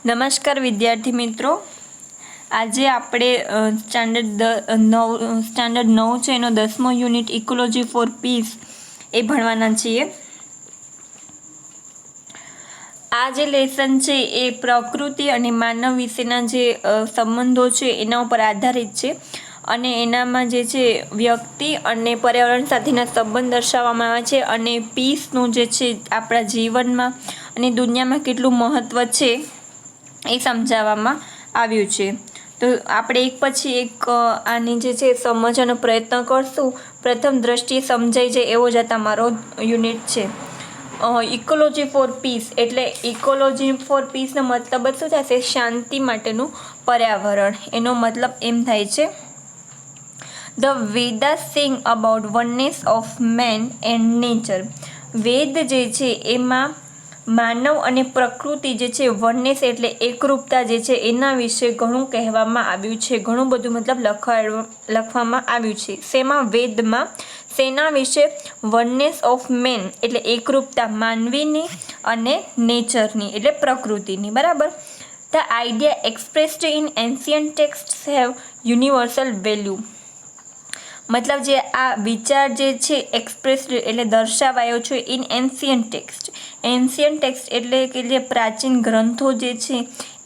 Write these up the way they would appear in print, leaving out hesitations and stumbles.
નમસ્કાર વિદ્યાર્થી મિત્રો, આજે આપણે સ્ટાન્ડર્ડ 9 છે એનો 10મો યુનિટ ઇકોલોજી ફોર પીસ એ ભણવાના છીએ. આ જે લેસન છે એ પ્રકૃતિ અને માનવ વિશેના જે સંબંધો છે એના ઉપર આધારિત છે અને એનામાં જે છે વ્યક્તિ અને પર્યાવરણ સાથેના સંબંધ દર્શાવવામાં આવે છે અને પીસનું જે છે આપણા જીવનમાં અને દુનિયામાં કેટલું મહત્ત્વ છે એ સમજાવવામાં આવ્યું છે. તો આપણે એક પછી એક આની જે છે સમજવાનો પ્રયત્ન કરશું. પ્રથમ દ્રષ્ટિએ સમજાઈ જાય એવો જ આ તમારો યુનિટ છે. ઇકોલોજી ફોર પીસ એટલે ઇકોલોજી ફોર પીસનો મતલબ શું થશે? શાંતિ માટેનું પર્યાવરણ. એનો મતલબ એમ થાય છે the Vedas sing about oneness of man and nature. Veda જે છે એમાં માનવ અને પ્રકૃતિ જે છે વનનેસ એટલે એકરૂપતા જે છે એના વિશે ઘણું કહેવામાં આવ્યું છે. ઘણું બધું મતલબ લખવામાં આવ્યું છે. શેમાં? વેદમાં. શેના વિશે? વનનેસ ઓફ મેન એટલે એકરૂપતા માનવીની અને નેચરની એટલે પ્રકૃતિની. બરાબર. The idea expressed in ancient text have universal value. મતલબ જે આ વિચાર જે છે એક્સપ્રેસ્ડ એટલે દર્શાવાયો છે in ancient text. Ancient text એટલે કે જે પ્રાચીન ગ્રંથો જે છે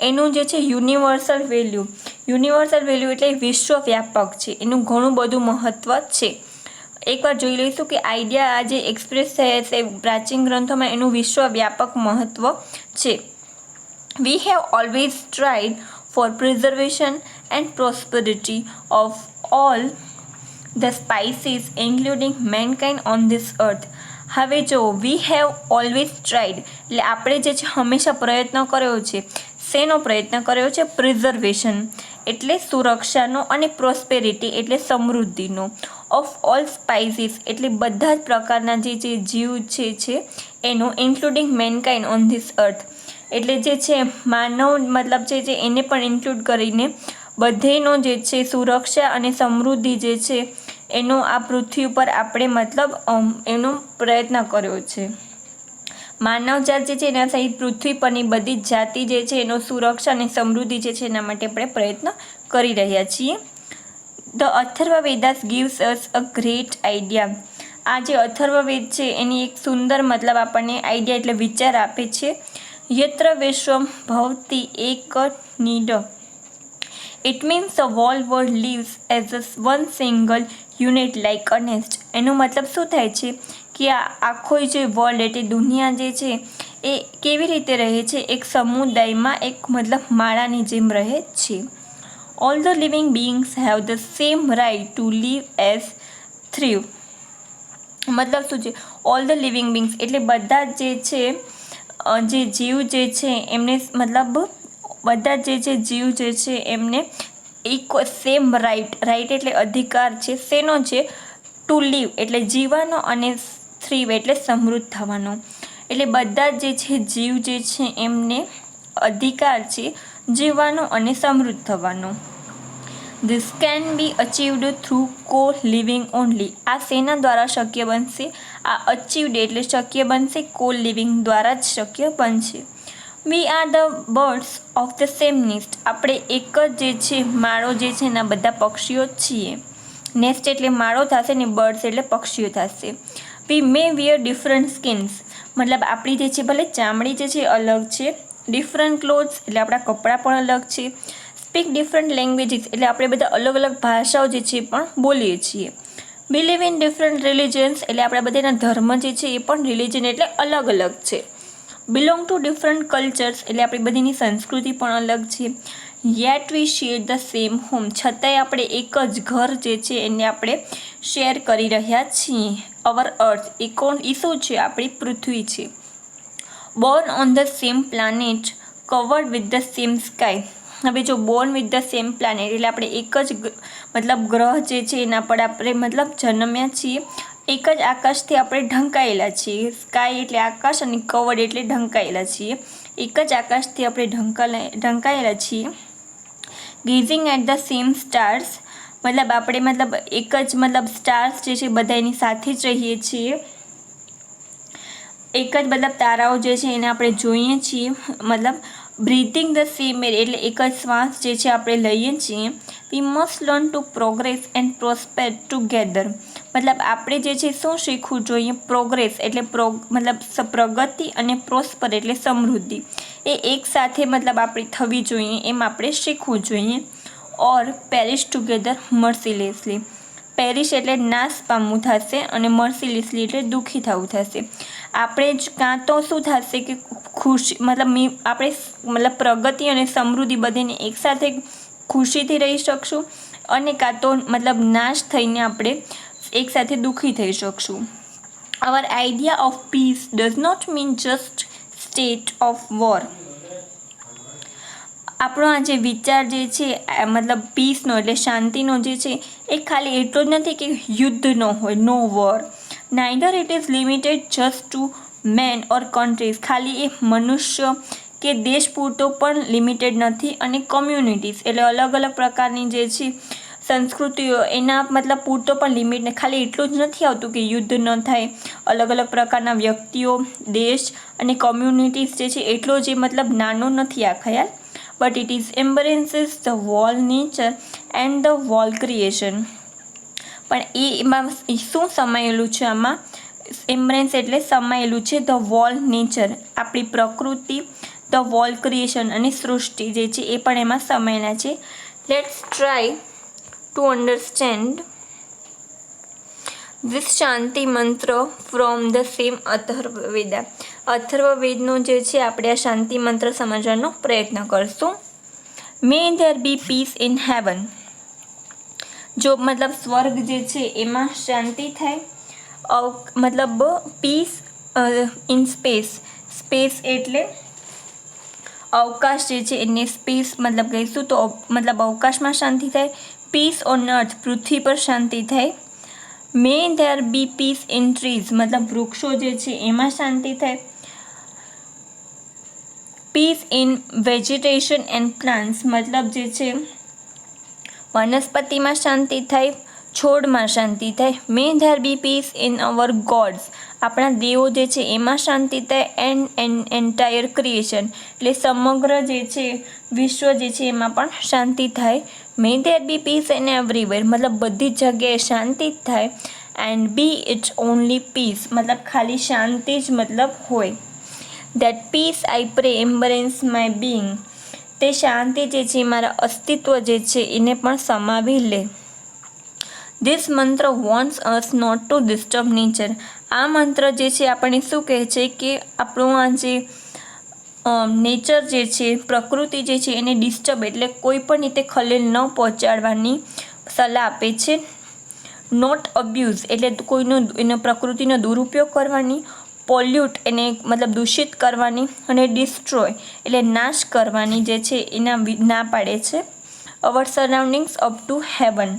એનું જે છે યુનિવર્સલ વેલ્યુ. યુનિવર્સલ વેલ્યુ એટલે વિશ્વવ્યાપક છે, એનું ઘણું બધું મહત્ત્વ છે. એકવાર જોઈ લઈશું કે આઈડિયા આ જે એક્સપ્રેસ થયા છે પ્રાચીન ગ્રંથોમાં એનું વિશ્વવ્યાપક મહત્ત્વ છે. We have always tried for preservation and prosperity of all the species including mankind on this earth. હવે જો વી હેવ ઓલવેઝ ટ્રાઇડ એટલે આપણે જે છે હંમેશા પ્રયત્ન કર્યો છે. શેનો પ્રયત્ન કર્યો છે? પ્રિઝર્વેશન એટલે સુરક્ષાનો અને પ્રોસ્પેરિટી એટલે સમૃદ્ધિનો. ઓફ ઓલ સ્પાઇસીસ એટલે બધા જ પ્રકારના જે જીવ છે એનો ઇન્ક્લુડિંગ મેનકાઇન્ડ ઓન ધીસ અર્થ એટલે જે છે માનવ મતલબ છે એને પણ ઇન્ક્લુડ કરીને બધેનો જે છે સુરક્ષા અને સમૃદ્ધિ જે છે એનો આ પૃથ્વી ઉપર આપણે મતલબ એનો પ્રયત્ન કર્યો છે. માનવજાત જે છે એના સહિત પૃથ્વી પરની બધી જ જાતિ જે છે એનો સુરક્ષા અને સમૃદ્ધિ જે છે એના માટે આપણે પ્રયત્ન કરી રહ્યા છીએ. The Atharvavedas gives us a great idea. આ જે અથર્વવેદ છે એની એક સુંદર મતલબ આપણને આઈડિયા એટલે વિચાર આપે છે. યત્ર વિશ્વમ ભવતી એક need. It means the whole world lives as a one single unit like a nest. એનો મતલબ શું થાય છે કે આ આખો જે વર્લ્ડ એટલે દુનિયા જે છે એ કેવી રીતે રહે છે? એક સમુદાયમાં એક મતલબ માળાની જેમ રહે છે. All the living beings have the same right to live as thrive. મતલબ શું છે? ઓલ ધ લિવિંગ બીંગ્સ એટલે બધા જે છે જે જીવ જે છે એમને મતલબ બધા જે છે જીવ જે છે એમને સેમ રાઈટ એટલે અધિકાર છે. શેનો છે? ટુ લીવ એટલે જીવવાનો અને થ્રીવ એટલે સમૃદ્ધ થવાનો. એટલે બધા જે છે જીવ જે છે એમને અધિકાર છે જીવવાનો અને સમૃદ્ધ થવાનો. ધીસ કેન બી અચીવડ થ્રુ કો લિવિંગ ઓનલી. આ શેના દ્વારા શક્ય બનશે? આ અચીવડ એટલે શક્ય બનશે કો લિવિંગ દ્વારા જ શક્ય બનશે. We are the birds of the same nest. આપણે એક જ જે છે માળો જે છે એના બધા પક્ષીઓ જ છીએ. નેસ્ટ એટલે માળો થશે ને બર્ડ્સ એટલે પક્ષીઓ થશે. વી મે વિયર ડિફરન્ટ સ્કિન્સ. મતલબ આપણી જે છે ભલે ચામડી જે છે અલગ છે. ડિફરન્ટ ક્લોથ્સ એટલે આપણા કપડાં પણ અલગ છે. સ્પીક ડિફરન્ટ લેંગ્વેજીસ એટલે આપણે બધા અલગ અલગ ભાષાઓ જે છે પણ બોલીએ છીએ. બિલીવ ઇન ડિફરન્ટ રિલિજન્સ એટલે આપણા બધાના ધર્મ જે છે એ પણ રિલિજન એટલે અલગ અલગ છે. બિલોંગ ટુ ડિફરન્ટ કલ્ચર્સ એટલે આપણી બધીની સંસ્કૃતિ પણ અલગ છે. Yet we share the same home. છતાંય આપણે એક જ ઘર જે છે એને આપણે શેર કરી રહ્યા છીએ. અવર અર્થ એ શું છે? આપણી પૃથ્વી છે. Born on the same planet covered with the same sky. હવે જો born with the same planet એટલે આપણે એક જ મતલબ ગ્રહ જે છે એના પર આપણે મતલબ જન્મ્યા છીએ. એક જ આકાશથી આપણે ઢંકાયેલા છીએ. સ્કાય એટલે આકાશ અને કવર્ડ એટલે ઢંકાયેલા છીએ. એક જ આકાશથી આપણે ઢંકાયેલા છીએ. Gazing at the same stars મતલબ આપણે મતલબ એક જ મતલબ સ્ટાર્સ જે છે બધા એની સાથે જ રહીએ છીએ. એક જ મતલબ તારાઓ જે છે એને આપણે જોઈએ છીએ. મતલબ બ્રીથિંગ ધ સેમ એર એટલે એક જ શ્વાસ જે છે આપણે લઈએ છીએ. We must learn to progress and prosper together. મતલબ આપણે જે છે શું શીખવું જોઈએ? પ્રોગ્રેસ એટલે મતલબ પ્રગતિ અને પ્રોસ્પર એટલે સમૃદ્ધિ એ એક સાથે મતલબ આપણી થવી જોઈએ એમ આપણે શીખવું જોઈએ. ઓર પેરિશ ટુગેધર મર્સીલેસલી. પેરિશ એટલે નાશ પામવું થશે અને મર્સીલેસલી એટલે દુઃખી થવું થશે. આપણે જ કાં તો શું થશે કે ખુશી આપણે પ્રગતિ અને સમૃદ્ધિ બધીને એકસાથે ખુશીથી રહી શકશું અને કાં તો નાશ થઈને આપણે એકસાથે દુઃખી થઈ શકશું. Our idea of peace does not mean just state of war. આપણો આ જે વિચાર જે છે પીસનો એટલે શાંતિનો જે છે એ ખાલી એટલો જ નથી કે યુદ્ધનો હોય, no war. Neither it is limited just to man or countries. ખાલી એ મનુષ્ય કે દેશ પૂરતો પણ લિમિટેડ નથી અને કમ્યુનિટીઝ એટલે અલગ અલગ પ્રકારની જે છે સંસ્કૃતિઓ એના પૂરતો પણ લિમિટ ને ખાલી એટલું જ નથી આવતું કે યુદ્ધ ન થાય. અલગ અલગ પ્રકારના વ્યક્તિઓ, દેશ અને કમ્યુનિટીઝ જે છે એટલો જે નાનો નથી આ ખ્યાલ. But it is embraces the whole nature and the whole creation. પણ એમાં શું સમાયેલું છે? આમાં એમ્બ્રેસ એટલે સમાયેલું છે ધ વોલ નેચર આપણી પ્રકૃતિ, ધ વોલ ક્રિએશન અને સૃષ્ટિ જે છે એ પણ એમાં સમાયેલા છે. Let's try to understand this shanti mantra from the same Atharvaveda. અથર્વવેદનો જે છે આપણે આ શાંતિ મંત્ર સમજવાનો પ્રયત્ન કરશું. May there be peace in heaven. જો સ્વર્ગ જે છે એમાં શાંતિ થાય. Peace in space. સ્પેસ એટલે અવકાશ જે છે એને સ્પેસ કહીશું તો અવકાશમાં શાંતિ થાય. પીસ ઓન અર્થ પૃથ્વી પર શાંતિ થાય. May there be peace in trees વૃક્ષો જે છે એમાં શાંતિ થાય. Peace in vegetation and plants જે છે વનસ્પતિમાં શાંતિ થાય, છોડમાં શાંતિ થાય. May there be peace in our gods. આપણા દેવો જે છે એમાં શાંતિ થાય. એન્ડ એન્ટાયર ક્રિએશન એટલે સમગ્ર જે છે વિશ્વ જે છે એમાં પણ શાંતિ થાય. May there be peace in everywhere બધી જ જગ્યાએ શાંતિ જ થાય. And be it's only peace ખાલી શાંતિ જ હોય. That peace I pray embrace my being. તે શાંતિ જે છે મારા અસ્તિત્વ જે છે એને પણ સમાવી લે. This mantra wants us not to disturb nature. આ મંત્ર જે છે આપણને શું કહે છે કે આપણું આ જે નેચર જે છે પ્રકૃતિ જે છે એને ડિસ્ટર્બ એટલે કોઈ પણ રીતે ખલેલ ન પહોંચાડવાની સલાહ આપે છે. નોટ અબ્યુઝ એટલે એનો પ્રકૃતિનો દુરુપયોગ કરવાની. પોલ્યુટ એને દૂષિત કરવાની અને ડિસ્ટ્રોય એટલે નાશ કરવાની જે છે એના ના પાડે છે. અવર સરાઉન્ડિંગ્સ અપ ટુ હેવન.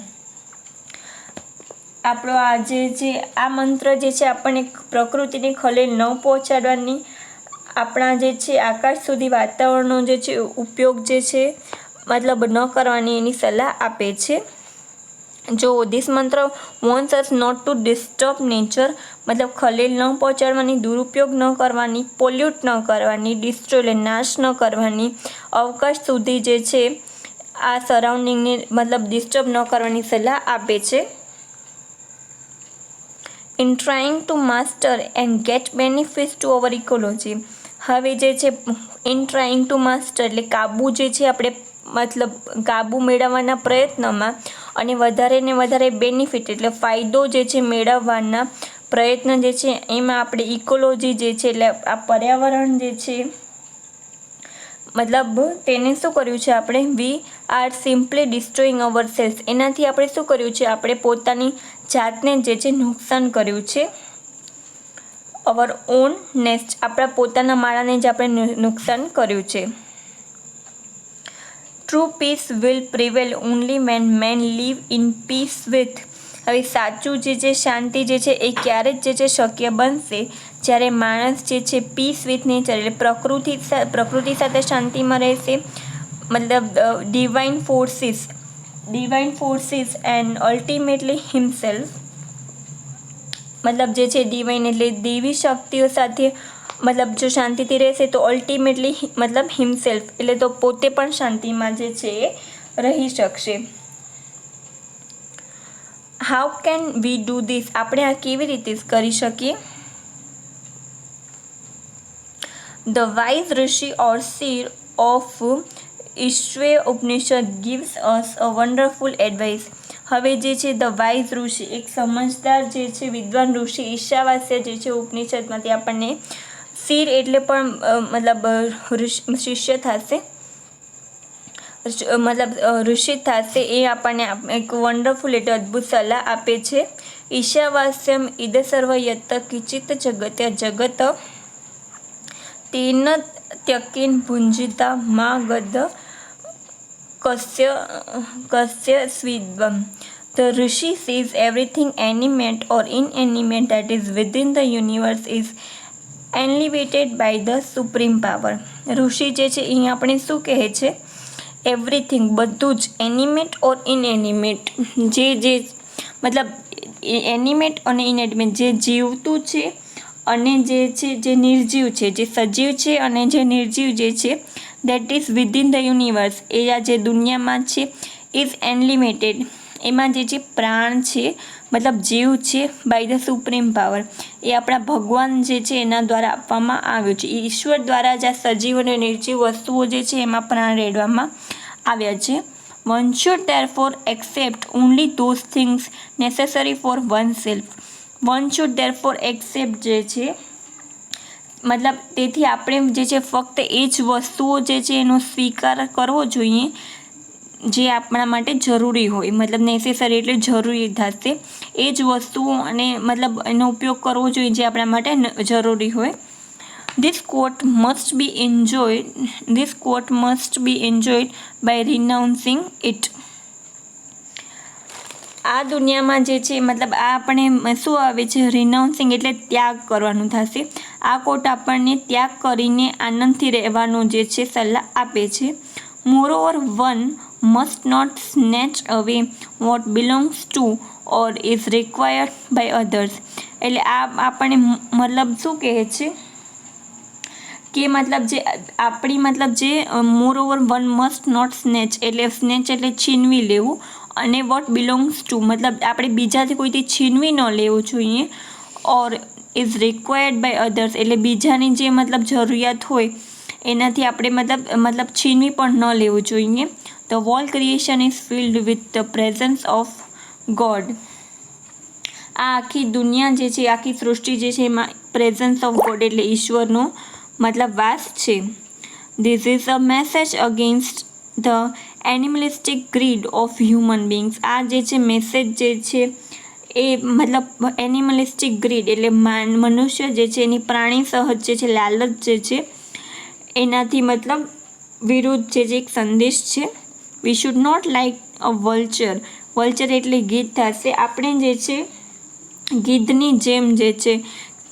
આપણો આજે જે આ મંત્ર જે છે આપણને પ્રકૃતિને ખલેલ ન પહોંચાડવાની, આપણા જે છે આકાશ સુધી વાતાવરણનો જે છે ઉપયોગ જે છે ન કરવાની એની સલાહ આપે છે. જો this mantra wants us not to disturb nature ખલેલ ન પહોંચાડવાની, દુરુપયોગ ન કરવાની, પોલ્યુટ ન કરવાની, ડિસ્ટ્રોય એટલે નાશ ન કરવાની, અવકાશ સુધી જે છે આ સરાઉન્ડિંગને ડિસ્ટર્બ ન કરવાની સલાહ આપે છે. In trying to master and gate benefits to our ecology. હવે જે છે ઇન ટ્રાઇંગ ટુ માસ્ટર એટલે કાબુ જે છે આપણે કાબુ મેળવવાના પ્રયત્નમાં અને વધારે ને વધારે બેનિફિટ એટલે ફાયદો જે છે મેળવવાના પ્રયત્ન જે છે એમાં આપણે ઇકોલોજી જે છે એટલે આ પર્યાવરણ જે છે તેને શું કર્યું છે આપણે we are simply destroying our selves. એનાથી આપણે શું કર્યું છે આપણે પોતાની જાતને જે છે નુકસાન કર્યું છે. અવર ઓન નેસ્ટ આપણા પોતાના માળાને જ આપણે નુકસાન કર્યું છે. True peace will prevail only when man live in peace with. હવે સાચું જે શાંતિ જે છે એ ક્યારે જ જે છે શક્ય બનશે જ્યારે માણસ જે છે પીસ વિથ નેચર એટલે પ્રકૃતિ સાથે શાંતિમાં રહેશે. Divine forces and ultimately himself. જે છે ડિવાઇન એટલે દેવી શક્તિઓ સાથે મતલબ જો શાંતિથી રહેશે તો અલ્ટિમેટલી મતલબ હિમસેલ્ફ એટલે તો પોતે પણ શાંતિમાં જે છે એ રહી શકશે. How can we do this? આપણે આ કેવી રીતે કરી શકીએ? The wise Rishi or seer of ઈશ્વર ઉપનિષદ gives us a wonderful advice. હવે જે છે ધ વાઇઝ ઋષિ, એક સમજદાર જે છે વિદ્વાન ઋષિ ઈશાવાસ્ય જે છે ઉપનિષદમાંથી આપણને, સીર એટલે પણ મતલબ શિષ્ય થશે, મતલબ ઋષિ થશે, એ આપણને એક વન્ડરફુલ એટલે અદ્ભુત સલાહ આપે છે. ઈશાવાસ્યમ ઇદ સર્વ યત કિંચિત જગત્ય જગત તેન ત્યકેન ભુંજિતા મા ગદ કસ્ય સ્વિદ્વમ. The Rishi says everything animate or inanimate that is within the universe is elevated by the supreme power. ઋષિ જે છે અહીં આપણે શું કહે છે? એવરીથિંગ, બધું જ, એનિમેટ ઓર ઇનએનિમેટ, જે મતલબ એનિમેટ અને ઇનએનિમેટ, જે જીવતું છે અને જે છે જે નિર્જીવ છે, જે સજીવ છે અને જે નિર્જીવ જે છે, that is within the universe, એ આ જે દુનિયામાં છે, ઇઝ અનલિમિટેડ, એમાં જે છે પ્રાણ છે, મતલબ જીવ છે, બાય ધ સુપ્રીમ પાવર, એ આપણા ભગવાન જે છે એના દ્વારા આપવામાં આવ્યું છે. ઈશ્વર દ્વારા જ આ સજીવ અને નિર્જીવ વસ્તુઓ જે છે એમાં પ્રાણ રેડવામાં આવ્યા છે. One should therefore accept only those things necessary for oneself. One should therefore accept જે છે મતલબ તેથી આપણે જે છે ફક્ત એ જ વસ્તુઓ જે છે એનો સ્વીકાર કરવો જોઈએ જે આપણા માટે જરૂરી હોય, મતલબ નેસેસરી એટલે જરૂરી થશે, એ જ વસ્તુઓ અને મતલબ એનો ઉપયોગ કરવો જોઈએ જે આપણા માટે જરૂરી હોય. This quote must be enjoyed by renouncing it. આ દુનિયામાં જે છે મતલબ આ આપણે શું આવે છે? રિનાઉન્સિંગ એટલે ત્યાગ કરવાનું થશે. આ કોટ આપણને ત્યાગ કરીને આનંદથી રહેવાનો જે છે સલાહ આપે છે. Moreover one must not snatch away what belongs to or is required by others. એટલે આ આપણને મતલબ શું કહે છે કે મતલબ જે આપણી મતલબ જે મોરઓવર વન મસ્ટ નોટ સ્નેચ એટલે છીનવી લેવું, અને વોટ બિલોંગ્સ ટુ મતલબ આપણે બીજાથી કોઈથી છીનવી ન લેવું જોઈએ, ઓર ઇઝ રિક્વાયર્ડ બાય અધર્સ એટલે બીજાની જે મતલબ જરૂરિયાત હોય એનાથી આપણે મતલબ છીનવી પણ ન લેવું જોઈએ. The whole creation is filled with the presence of God. આ આખી દુનિયા જે છે, આખી સૃષ્ટિ જે છે એમાં પ્રેઝન્સ ઓફ ગોડ એટલે ઈશ્વરનો મતલબ વાસ છે. This is a message against the animalistic greed of human beings. આ જે છે મેસેજ જે છે એ મતલબ એનિમલિસ્ટિક ગ્રીડ એટલે મનુષ્ય જે છે એની પ્રાણી સહજ જે છે લાલચ જે છે એનાથી મતલબ વિરુદ્ધ જે એક સંદેશ છે. We should not like a vulture. Vulture એટલે ગીધ થશે. આપણે જે છે ગીધની જેમ જે છે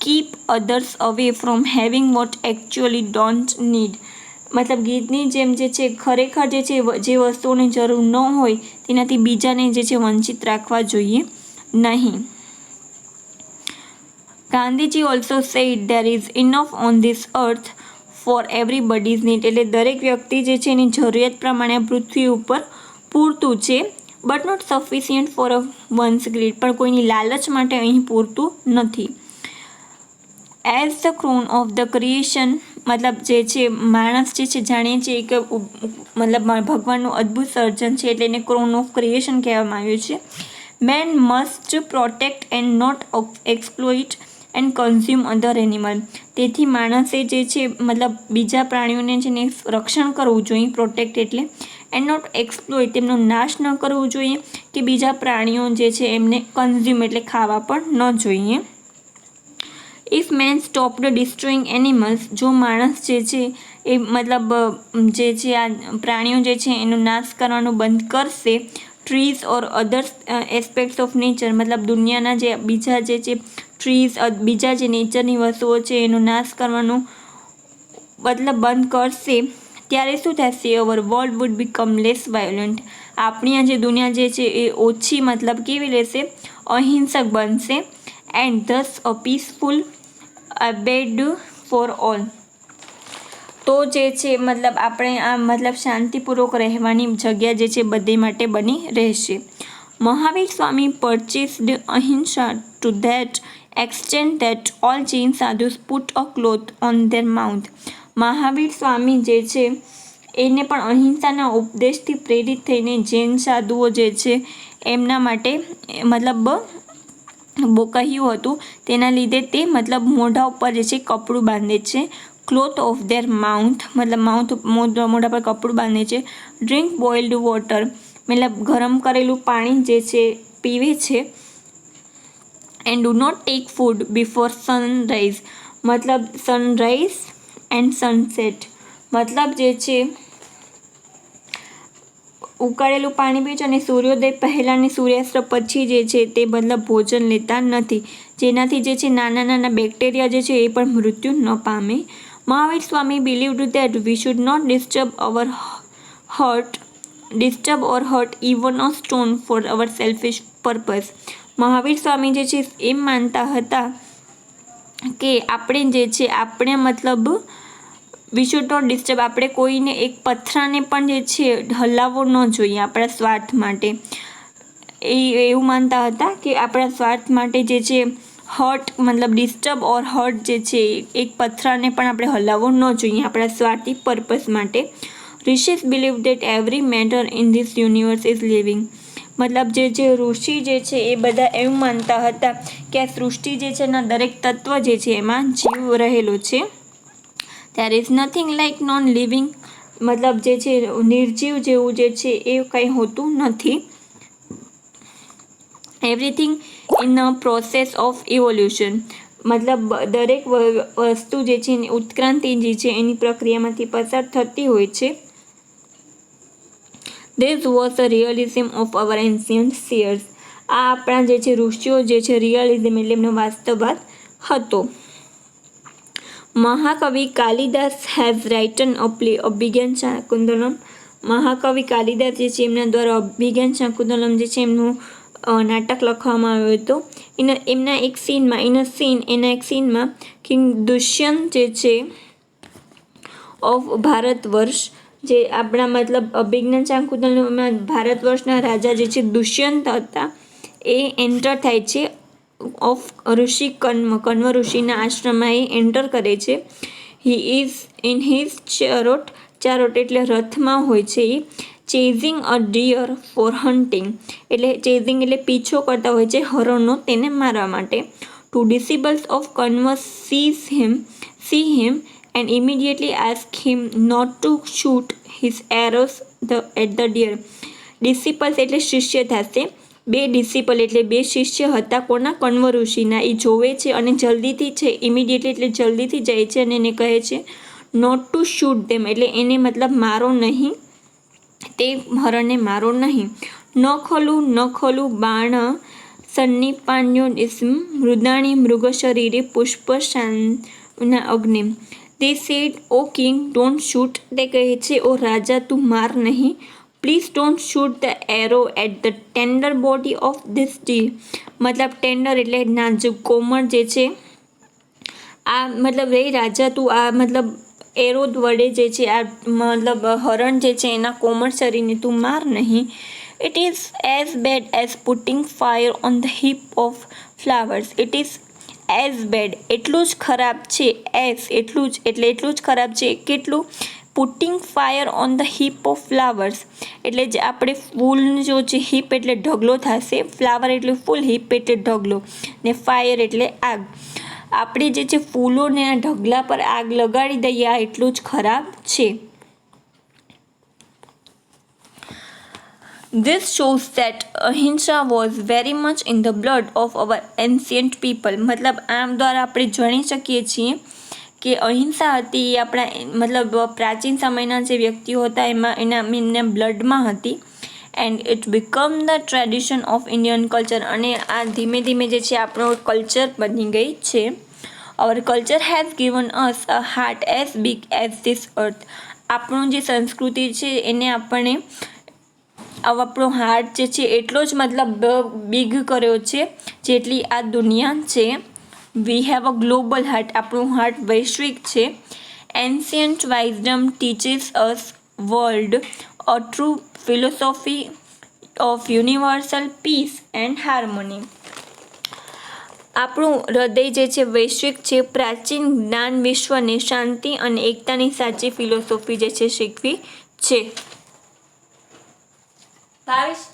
keep others away from having what actually don't need. મતલબ ગીધની જેમ જે છે ખરેખર જે છે જે વસ્તુઓની જરૂર ન હોય તેનાથી બીજાને જે છે વંચિત રાખવા જોઈએ નહીં. Gandhiji also said there is enough on this earth for everybody's need. એટલે દરેક વ્યક્તિ જે છે એની જરૂરિયાત પ્રમાણે પૃથ્વી ઉપર પૂરતું છે, but not sufficient for a one's greed, પણ કોઈની લાલચ માટે અહીં પૂરતું નથી. As the crown of the creation મતલબ જે છે માણસ જે છે જાણીએ છીએ કે મતલબ ભગવાનનું અદ્ભુત સર્જન છે એટલે એને ક્રોન ઓફ ક્રિએશન કહેવામાં આવ્યું છે. Man must protect and not exploit and consume other animal. તેથી માણસે જે છે મતલબ બીજા પ્રાણીઓને છે ને રક્ષણ કરવું જોઈએ, પ્રોટેક્ટ એટલે, એન્ડ નોટ એક્સપ્લોઇટ તેમનો નાશ ન કરવો જોઈએ કે બીજા પ્રાણીઓ જે છે એમને કન્ઝ્યુમ એટલે ખાવા પણ ન જોઈએ. If man stopped destroying animals, જો માણસ જે છે એ મતલબ જે છે આ પ્રાણીઓ જે છે એનો નાશ કરવાનું બંધ કરશે, trees or other aspects of nature મતલબ દુનિયાના જે બીજા જે છે ટ્રીઝ બીજા જે નેચરની વસ્તુઓ છે એનો નાશ કરવાનું મતલબ બંધ કરશે, ત્યારે શું થશે? Our world would become less violent. આપણી આ જે દુનિયા જે છે એ ઓછી મતલબ કેવી રહેશે? અહિંસક બનશે. And thus a peaceful abode for all. તો જે છે મતલબ આપણે આ મતલબ શાંતિપૂર્વક રહેવાની જગ્યા જે છે બધે માટે બની રહેશે. મહાવીર સ્વામી purchased અહિંસા to that extent that all Jain sadhus put a cloth on their mouth. Mahavir Swami જે છે એને પણ અહિંસાના ઉપદેશથી પ્રેરિત થઈને જૈન સાધુઓ જે છે એમના માટે મતલબ કહ્યું હતું, તેના લીધે તે મતલબ મોઢા ઉપર જે છે કપડું બાંધે છે. ક્લોથ ઓફ ધેર માઉથ મતલબ મોઢા પર કપડું બાંધે છે. ડ્રિંક બોઇલ્ડ વોટર મતલબ ગરમ કરેલું પાણી જે છે પીવે છે. And do not take food before sunrise મતલબ સનરાઈઝ એન્ડ સનસેટ મતલબ જે છે ઉકાળેલું પાણી પીવે છે અને સૂર્યોદય પહેલાં અને સૂર્યાસ્ત પછી જે છે તે મતલબ ભોજન લેતા નથી, જેનાથી જે છે નાના નાના બેક્ટેરિયા જે છે એ પણ મૃત્યુ ન પામે. Mahavir Swami believed that we should not disturb or hurt even a stone for our selfish purpose. Mahavir Swami જે છે એમ માનતા હતા કે આપણે જે છે આપણે મતલબ વી શુડ નોટ ડિસ્ટર્બ આપણે કોઈને એક પથરાને પણ જે છે હલાવવો ન જોઈએ આપણા સ્વાર્થ માટે. એવું માનતા હતા કે આપણા સ્વાર્થ માટે જે છે હર્ટ મતલબ ડિસ્ટર્બ ઓર હર્ટ જે છે એક પથરાને પણ આપણે હલાવવો ન જોઈએ આપણા સ્વાર્થી પર્પઝ માટે. Rishis believe that every matter in this universe is living મતલબ જે ઋષિ જે છે એ બધા એવું માનતા હતા કે આ સૃષ્ટિ જે છે એના દરેક તત્વ જે છે એમાં જીવ રહેલો છે. there is nothing like non living મતલબ જે છે નિર્જીવ જેવું જે છે એ કંઈ હોતું નથી. Everything in a process of evolution મતલબ દરેક વસ્તુ જે છે એની ઉત્ક્રાંતિ જે છે એની પ્રક્રિયામાંથી પસાર થતી હોય છે. This was the realism of our ancient seers. આ આપણા જે છે ઋષિઓ જે છે રિયલિઝમ એટલે એમનો વાસ્તવવાદ હતો. મહાકવિ Kalidas has written a play Abhijnana Shakuntalam. મહાકવિ કાલિદાસ જે છે એમના દ્વારા અભિજ્ઞાન શાકુંતલમ જે છે એમનું નાટક લખવામાં આવ્યું હતું. એના એક સીનમાં કિંગ દુષ્યંત જે છે ઓફ ભારત વર્ષ જે આપણા મતલબ અભિજ્ઞાન શાકુંતલમમાં ભારત વર્ષના રાજા જે છે દુષ્યંત હતા એ એન્ટર થાય છે ઓફ ઋષિ કન્વ ઋષિના આશ્રમમાં એ એન્ટર કરે છે. He is in his chariot એટલે રથમાં હોય છે એ chasing a deer for hunting એટલે ચેઝિંગ એટલે પીછો કરતા હોય છે હરણનો તેને મારવા માટે. Two disciples of Kanva see him and immediately ask him not to shoot his arrows at the deer. ડિસિપલ્સ એટલે શિષ્ય થશે. બે ડિસિપલ એટલે બે શિષ્ય હતા કોના કન્વ ઋષિના એ જોવે છે અને જલ્દીથી છે ઇમિડિયેટલી એટલે જલ્દીથી જાય છે અને એને કહે છે નોટ ટુ શૂટ ધેમ એટલે એને મતલબ મારો નહીં તે હરણને મારો નહીં. ન ખોલું બાણ સન્નિપાન્યો મૃદાણી મૃગ શરીરે પુષ્પ શાના અગ્નિ. They said, "O king, don't shoot." તે કહે છે ઓ રાજા તું માર નહીં. Please don't shoot the arrow at the tender body of this deer. મતલબ ટેન્ડર એટલે નાજુક કોમળ જે છે આ મતલબ રે રાજા તું આ મતલબ એરો વડે જે છે આ મતલબ હરણ જે છે એના કોમળ શરીરને તું માર નહીં. It is as bad as putting fire on the heap of flowers. It is as bad એટલું જ ખરાબ છે એઝ એટલું જ ખરાબ છે કેટલું putting fire on the heap of flowers એટલે જે આપણે ફૂલનો જો છે હીપ એટલે ઢગલો થશે ફ્લાવર એટલે ફૂલ હીપ એટલે ઢગલો ને ફાયર એટલે આગ. આપણે જે છે ફૂલોને આ ઢગલા પર આગ લગાડી દઈએ આ એટલું જ ખરાબ છે. This shows that ahimsa was very much in the blood of our ancient people. મતલબ આમ દ્વારા આપણે જાણી શકીએ છીએ કે અહિંસા હતી એ આપણા મતલબ પ્રાચીન સમયના જે વ્યક્તિઓ હતા એમના બ્લડમાં હતી. And it become the tradition of Indian culture અને આ ધીમે ધીમે જે છે આપણો કલ્ચર બની ગઈ છે. અવર culture has given us a heart as big as this અર્થ. આપણું જે સંસ્કૃતિ છે એને આપણે આપણો હાર્ટ જે છે એટલો જ મતલબ બિગ કર્યો છે જેટલી આ દુનિયા છે. We have a global heart, આપણું હાર્ટ વૈશ્વિક છે. Ancient wisdom teaches us world a true philosophy of universal peace and harmony. આપણું હૃદય જે છે વૈશ્વિક છે. પ્રાચીન જ્ઞાન વિશ્વને શાંતિ અને એકતાની સાચી ફિલોસોફી જે છે શીખવી છે. ભાવેશ